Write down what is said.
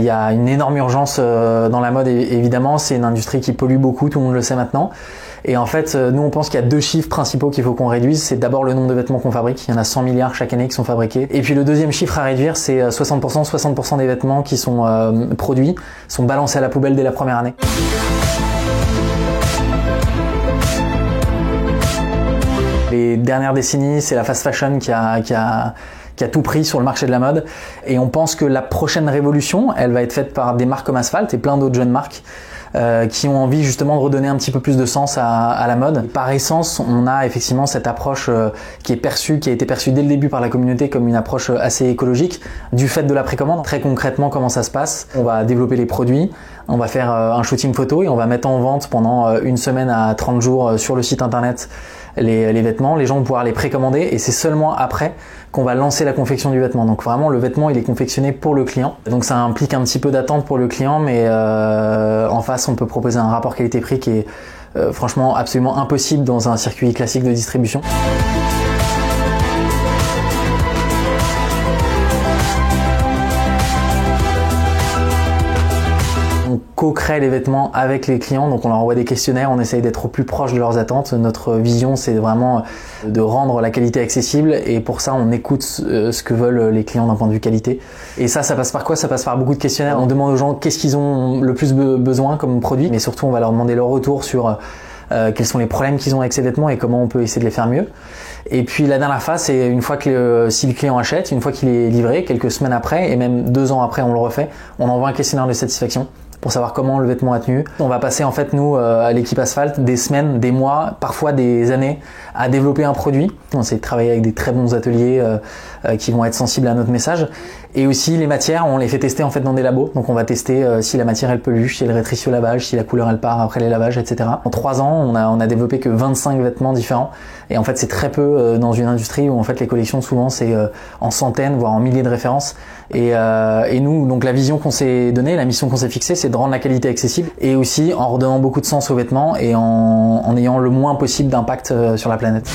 y a une énorme urgence dans la mode, évidemment. C'est une industrie qui pollue beaucoup, tout le monde le sait maintenant. Et en fait, nous on pense qu'il y a deux chiffres principaux qu'il faut qu'on réduise. C'est d'abord le nombre de vêtements qu'on fabrique. Il y en a 100 milliards chaque année qui sont fabriqués. Et puis le deuxième chiffre à réduire, c'est 60% des vêtements qui sont produits sont balancés à la poubelle dès la première année. Les dernières décennies, c'est la fast fashion qui a tout pris sur le marché de la mode. Et on pense que la prochaine révolution, elle va être faite par des marques comme Asphalt et plein d'autres jeunes marques qui ont envie justement de redonner un petit peu plus de sens à la mode. Par essence, on a effectivement cette approche qui a été perçue dès le début par la communauté comme une approche assez écologique du fait de la précommande. Très concrètement, comment ça se passe? On va développer les produits, on va faire un shooting photo et on va mettre en vente pendant une semaine à 30 jours sur le site internet les vêtements. Les gens vont pouvoir les précommander et c'est seulement après qu'on va lancer la confection du vêtement. Donc vraiment, le vêtement, il est confectionné pour le client. Donc ça implique un petit peu d'attente pour le client, mais en face, on peut proposer un rapport qualité-prix qui est franchement absolument impossible dans un circuit classique de distribution. On co-crée les vêtements avec les clients, donc on leur envoie des questionnaires, on essaye d'être au plus proche de leurs attentes. Notre vision, c'est vraiment de rendre la qualité accessible et pour ça, on écoute ce que veulent les clients d'un point de vue qualité. Et ça passe par quoi? Ça passe par beaucoup de questionnaires. On demande aux gens qu'est-ce qu'ils ont le plus besoin comme produit, mais surtout, on va leur demander leur retour sur quels sont les problèmes qu'ils ont avec ces vêtements et comment on peut essayer de les faire mieux. Et puis la dernière phase, c'est une fois que si le client achète, une fois qu'il est livré, quelques semaines après et même 2 ans après, on le refait, on envoie un questionnaire de satisfaction pour savoir comment le vêtement a tenu. On va passer en fait nous à l'équipe Asphalt des semaines, des mois, parfois des années à développer un produit. On essaie de travailler avec des très bons ateliers qui vont être sensibles à notre message. Et aussi les matières, on les fait tester en fait dans des labos. Donc on va tester si la matière elle peluche, si elle rétrécit au lavage, si la couleur elle part après les lavages, etc. En 3 ans, on a développé que 25 vêtements différents. Et en fait c'est très peu dans une industrie où en fait les collections souvent c'est en centaines voire en milliers de références. Et nous donc la vision qu'on s'est donnée, la mission qu'on s'est fixée, c'est de rendre la qualité accessible et aussi en redonnant beaucoup de sens aux vêtements et en ayant le moins possible d'impact sur la planète.